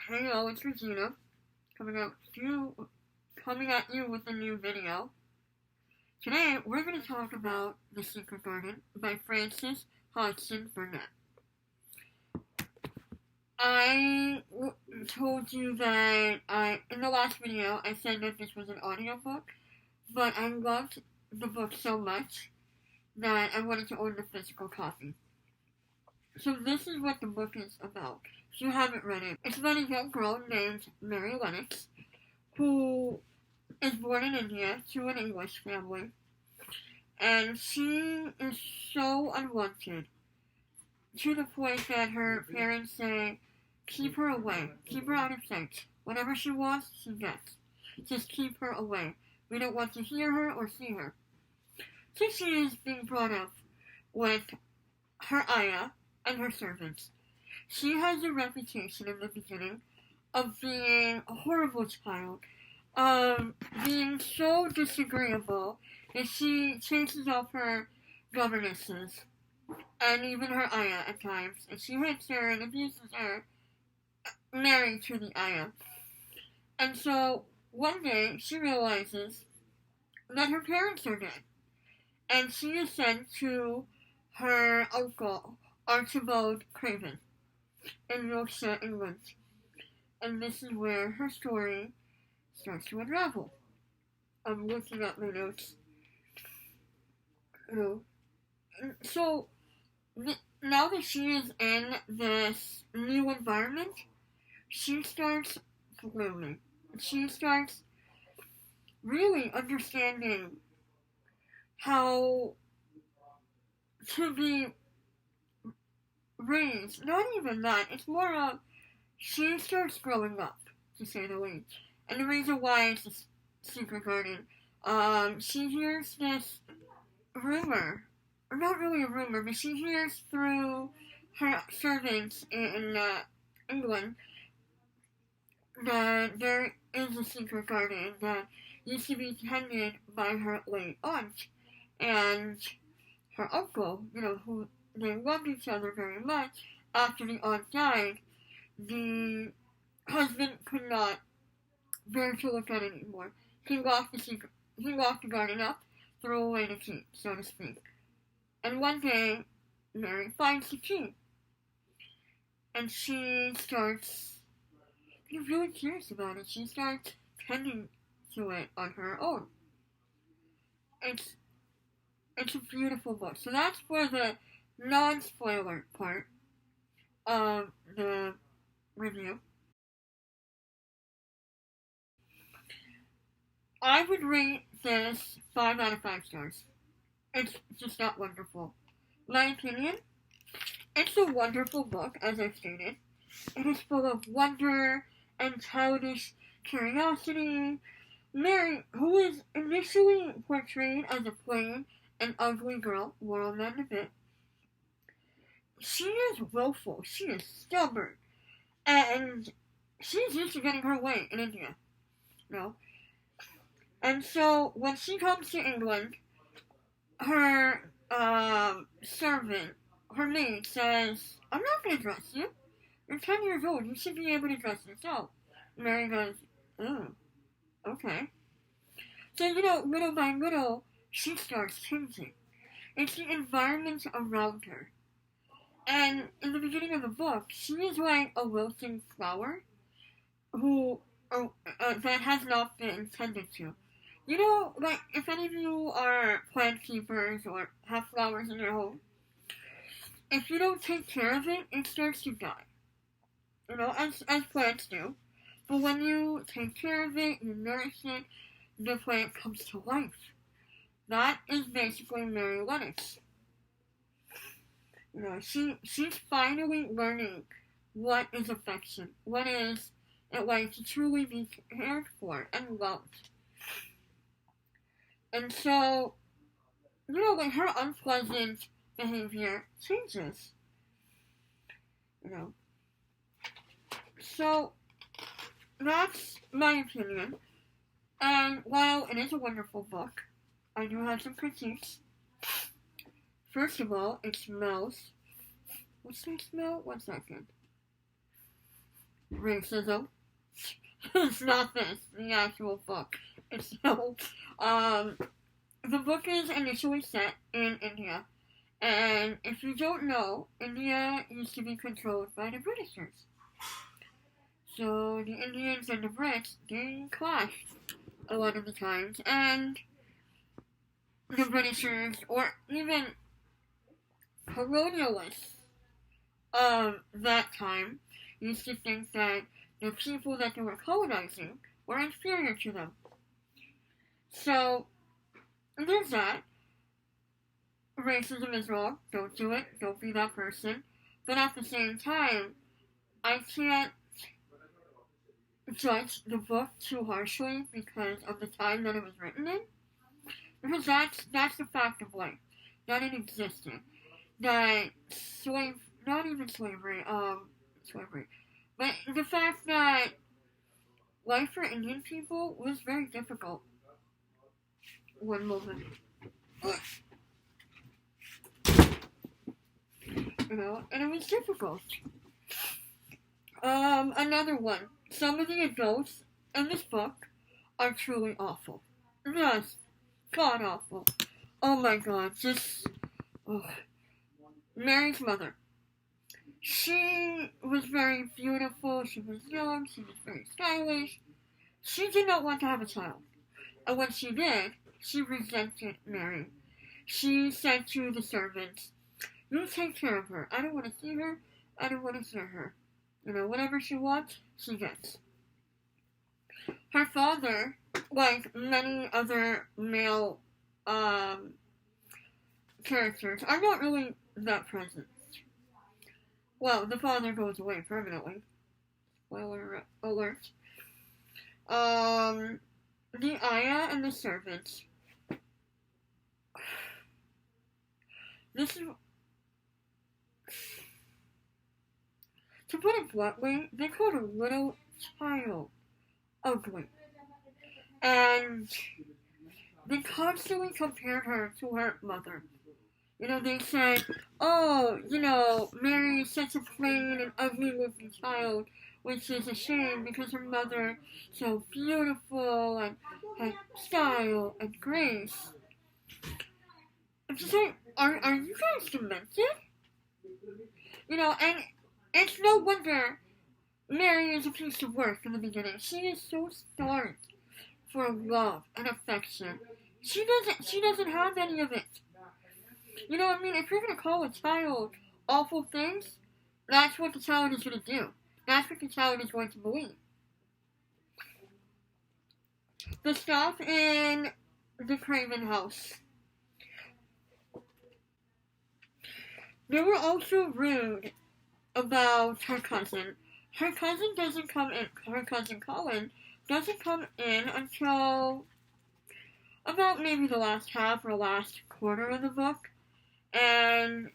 Hey y'all, it's Regina coming at you with a new video. Today we're going to talk about The Secret Garden by Frances Hodgson Burnett. Told you that in the last video I said that this was an audiobook, but I loved the book so much that I wanted to own the physical copy. So this is what the book is about. If you haven't read it, it's about a young girl named Mary Lennox who is born in India to an English family, and she is so unwanted to the point that her parents say, keep her away, keep her out of sight. Whatever she wants, she gets. Just keep her away. We don't want to hear her or see her. So she is being brought up with her ayah and her servants. She has a reputation in the beginning of being a horrible child, being so disagreeable that she chases off her governesses and even her ayah at times, and she hits her and abuses her, married to the ayah. And so one day she realizes that her parents are dead, and she is sent to her uncle, Archibald Craven, in Yorkshire, England. And this is where her story starts to unravel. I'm looking at my notes. So, now that she is in this new environment, she starts blooming. She starts really understanding how to be raised. Not even that. It's more of she starts growing up, to say the least. And the reason why it's a secret garden, she hears this rumor, or not really a rumor, but she hears through her servants in England that there is a secret garden that used to be tended by her late aunt and her uncle, who they loved each other very much. After the aunt died, the husband could not bear to look at it anymore. He locked the garden up, threw away the key, so to speak. And one day, Mary finds the key, and she starts being really curious about it. She starts tending to it on her own. It's a beautiful book. So that's for the non-spoiler part of the review. I would rate this 5 out of 5 stars. It's just that wonderful. My opinion, it's a wonderful book, as I've stated. It is full of wonder and childish curiosity. Mary, who is initially portrayed as a plain and ugly girl, more on that in a bit, she is willful, she is stubborn, and she's used to getting her way in India. And so when she comes to England, her servant, her maid, says, I'm not going to dress you. You're 10 years old. You should be able to dress yourself. Mary goes, oh, okay. So, little by little, she starts changing. It's the environment around her. And in the beginning of the book, she is like a wilting flower that has not been tended to. Like, if any of you are plant keepers or have flowers in your home, if you don't take care of it, it starts to die. As plants do. But when you take care of it, you nourish it, the plant comes to life. That is basically Mary Lennox. She's finally learning what is affection, what is it like to truly be cared for and loved. And so, like her unpleasant behavior changes. So, that's my opinion. And while it is a wonderful book, I do have some critiques. First of all, it smells. What's that smell? 1 second. racism. It's not this, the actual book. It's no. Um, the book is initially set in India, and if you don't know, India used to be controlled by the Britishers. So the Indians and the Brits, they clashed a lot of the times, and the Britishers, or even colonialists of that time, used to think that the people that they were colonizing were inferior to them. So there's that. Racism is wrong. Don't do it. Don't be that person. But at the same time, I can't judge the book too harshly because of the time that it was written in. Because that's the fact of life. That it existed. That not even slavery, slavery. But the fact that life for Indian people was very difficult. One moment. And it was difficult. Another one. Some of the adults in this book are truly awful. Yes, god awful. Oh my god, Mary's mother. She was very beautiful, she was young, she was very stylish. She did not want to have a child. And when she did, she resented Mary. She said to the servants, "You take care of her. I don't want to see her. I don't want to hear her. Whatever she wants, she gets." Her father, like many other male characters, are not really that present. Well, the father goes away permanently. Spoiler alert. The ayah and the servants. This is, to put it bluntly, they called a little child ugly. And they constantly compared her to her mother. They said, "Oh, Mary is such a plain and ugly looking child," which is a shame because her mother is so beautiful and had style and grace. I'm just like, are you guys demented? And it's no wonder Mary is a piece of work in the beginning. She is so starved for love and affection. She doesn't have any of it. If you're gonna call a child awful things, that's what the child is gonna do. That's what the child is going to believe. The staff in the Craven house. They were also rude about her cousin. Her cousin doesn't come in. Her cousin Colin doesn't come in until about maybe the last half or last quarter of the book. And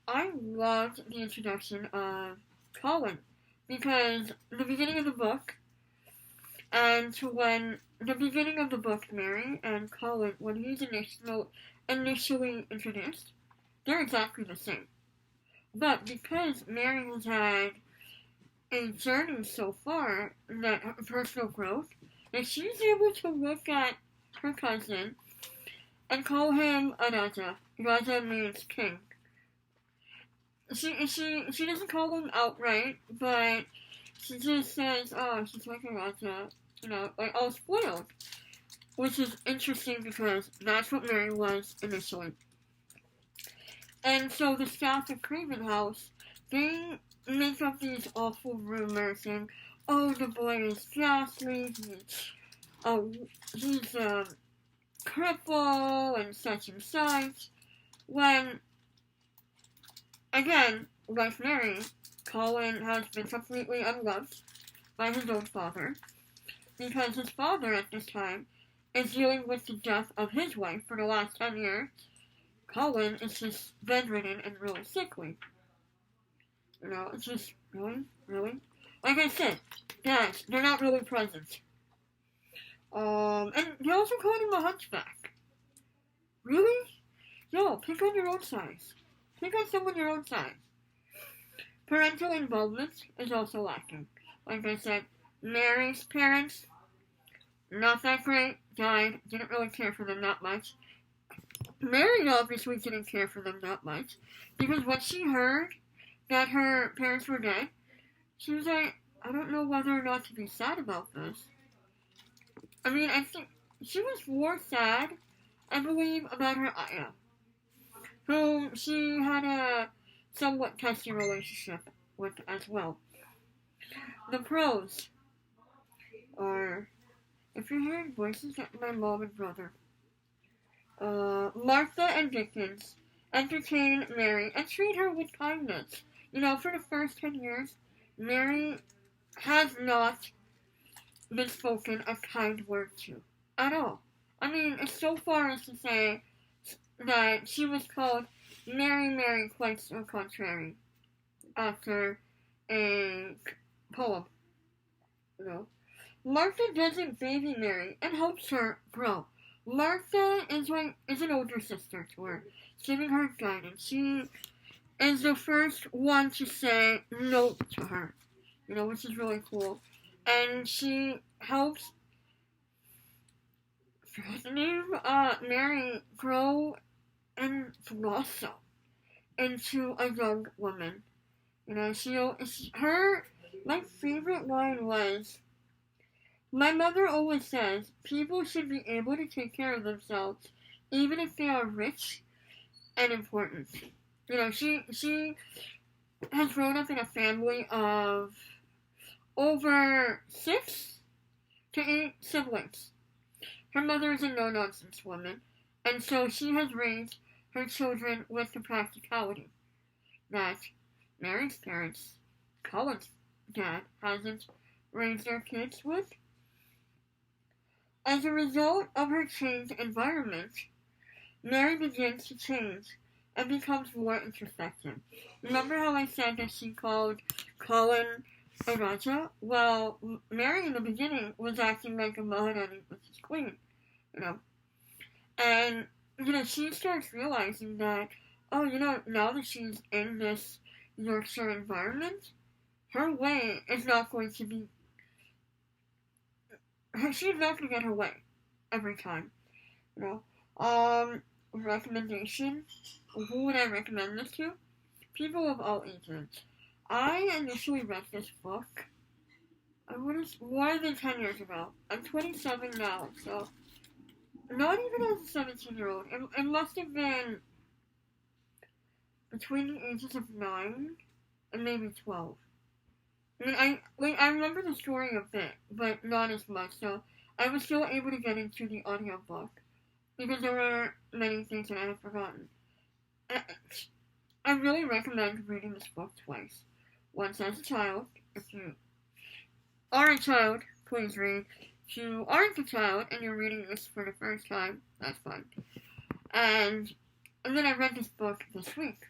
I loved the introduction of Colin because the beginning of the book and to when the beginning of the book, Mary and Colin, when he's initially introduced, they're exactly the same. But because Mary has had a journey so far, that her personal growth, that she's able to look at her cousin and call him a Raja. Raja means king. She doesn't call him outright, but she just says, "Oh, she's like a Raja," like all spoiled. Which is interesting because that's what Mary was initially. And so the staff at Craven House, they make up these awful rumors and, "Oh, the boy is ghastly, he's a cripple and such and such," when, again, like Mary, Colin has been completely unloved by his own father, because his father at this time is dealing with the death of his wife for the last 10 years. Colin is just bedridden and really sickly. It's just, really? Like I said, dads, they're not really present. And they also called him a hunchback. Really? Yo, pick on your own size. Pick on someone your own size. Parental involvement is also lacking. Like I said, Mary's parents, not that great, died, didn't really care for them that much. Mary obviously didn't care for them that much, because when she heard that her parents were dead, she was like, I don't know whether or not to be sad about this. I mean, I think she was more sad, I believe, about her Aya, whom she had a somewhat testy relationship with as well. The pros are, if you're hearing voices, that's my mom and brother. Martha and Dickens entertain Mary and treat her with kindness. You know, for the first 10 years, Mary has not been spoken a kind word to at all. I mean, it's so far as to say that she was called Mary, Mary, quite so contrary, after a poem, you know. Martha doesn't baby Mary and helps her grow. Martha is an older sister to her, giving her guidance. She is the first one to say no to her, you know, which is really cool. And she helps Mary grow and blossom into a young woman. You know, my favorite line was, my mother always says people should be able to take care of themselves even if they are rich and important. You know, she has grown up in a family of over 6 to 8 siblings. Her mother is a no-nonsense woman, and so she has raised her children with the practicality that Mary's parents, Colin's dad, hasn't raised their kids with. As a result of her changed environment, Mary begins to change and becomes more introspective. Remember how I said that she called Colin a Raja? Well, Mary in the beginning was acting like a Maharani, which is queen, you know. And, you know, she starts realizing that, oh, you know, now that she's in this Yorkshire environment, her way is not going to be, she's not going to get her way every time, you know. Recommendation, who would I recommend this to? People of all ages. I initially read this book, I was more than 10 years ago. I'm 27 now, so not even as a 17-year-old. It must have been between the ages of 9 and maybe 12. I mean, I remember the story a bit, but not as much, so I was still able to get into the audiobook, because there were many things that I had forgotten. I really recommend reading this book twice. Once as a child, if you are a child, please read. If you aren't a child and you're reading this for the first time, that's fine. And then I read this book this week.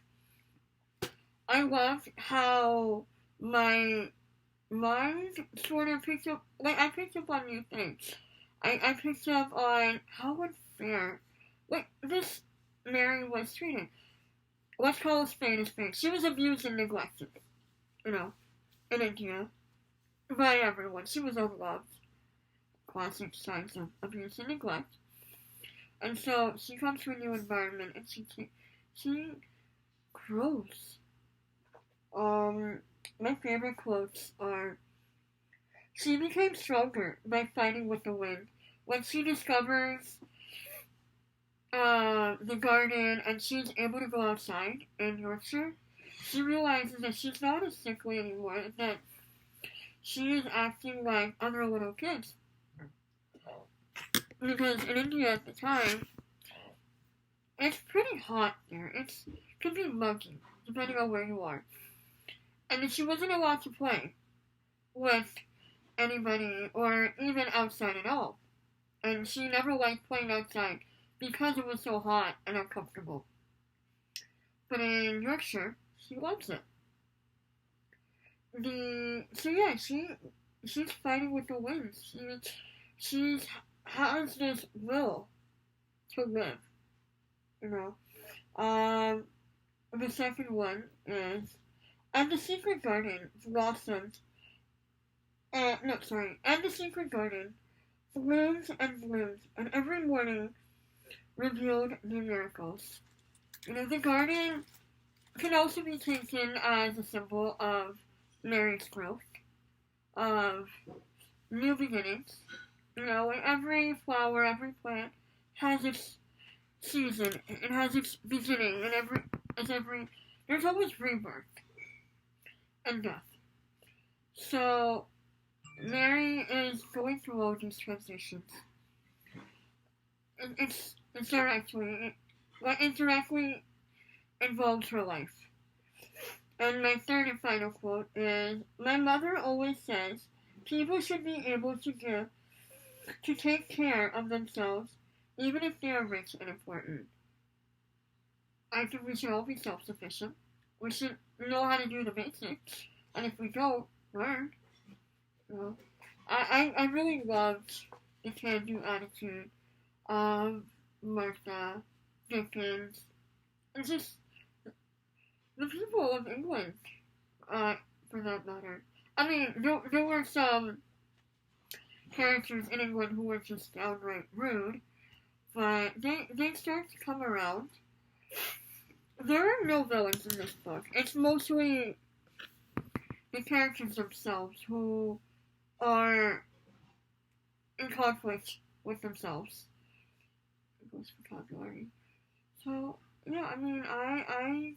I loved how my mind sort of picked up, like, I picked up on new things. I picked up on how unfair, like, this Mary was treated. Let's call a spade a spade. She was abused and neglected, you know, in India, by everyone. She was unloved. Classic signs of abuse and neglect. And so she comes to a new environment and she grows. My favorite quotes are, she became stronger by fighting with the wind. When she discovers the garden and she's able to go outside in Yorkshire, she realizes that she's not as sickly anymore, that she is acting like other little kids. Because in India at the time, it's pretty hot there. It can be muggy, depending on where you are. And she wasn't allowed to play with anybody or even outside at all. And she never liked playing outside because it was so hot and uncomfortable. But in Yorkshire, she loves it. She's fighting with the winds. She has this will to live, you know. The second one is, and the secret garden blossomed no, sorry, and the secret garden blooms and blooms, and every morning revealed new miracles. The garden can also be taken as a symbol of Mary's growth, of new beginnings. Every flower, every plant has its season. It has its beginning, and there's always rebirth and death. So Mary is going through all these transitions. It's directly involves her life. And my third and final quote is, "My mother always says people should be able to take care of themselves, even if they are rich and important. I think we should all be self-sufficient. We should know how to do the basics, and if we don't, learn." I really loved the can-do attitude of Martha, Dickens, and just the people of England, for that matter. I mean, there were some characters in England who were just downright rude, but they start to come around. There are no villains in this book. It's mostly the characters themselves who are in conflict with themselves. English vocabulary. So yeah, I mean, I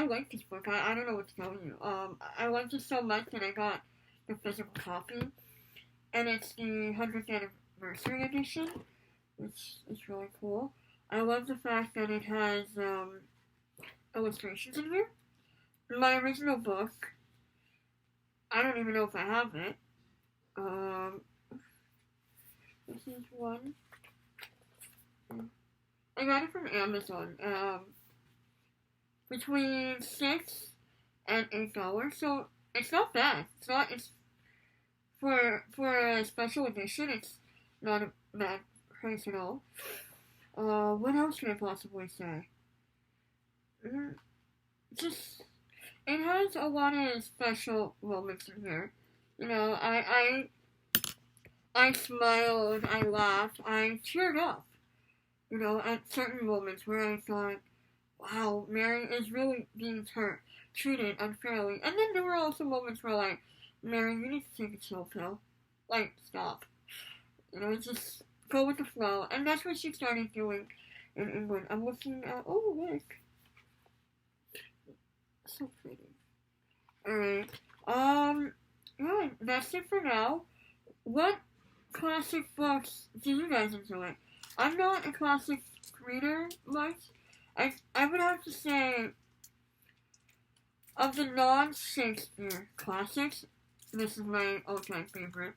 like this book. I don't know what to tell you. I liked it so much that I got the physical copy, and it's the 100th anniversary edition, which is really cool. I love the fact that it has illustrations in here. My original book, I don't even know if I have it. This is one. I got it from Amazon. Between $6 and $8, so it's not bad. It's for a special edition. It's not a bad price at all. What else can I possibly say? Just it has a lot of special moments in here. I smiled, I laughed, I cheered up. At certain moments where I thought, wow, Mary is really being treated unfairly. And then there were also moments where, like, Mary, you need to take a chill pill. Like, stop. Just go with the flow. And that's what she started doing in England. I'm looking at, oh, look. So pretty. Alright. Yeah, that's it for now. What classic books do you guys enjoy? I'm not a classic reader much. I would have to say, of the non-Shakespeare classics, this is my all-time favorite.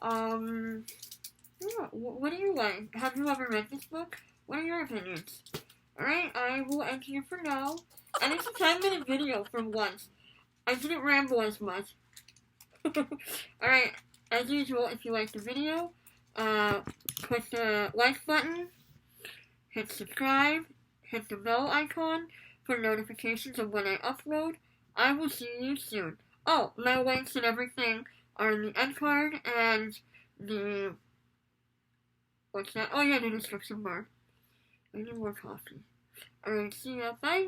Yeah, what do you like? Have you ever read this book? What are your opinions? Alright, I will end here for now. And it's a 10-minute video for once. I didn't ramble as much. Alright, as usual, if you liked the video, click the like button, hit subscribe, hit the bell icon for notifications of when I upload. I will see you soon. Oh, my links and everything are in the end card and the... what's that? Oh yeah, the description bar. I need more coffee. Alright, see ya. Bye!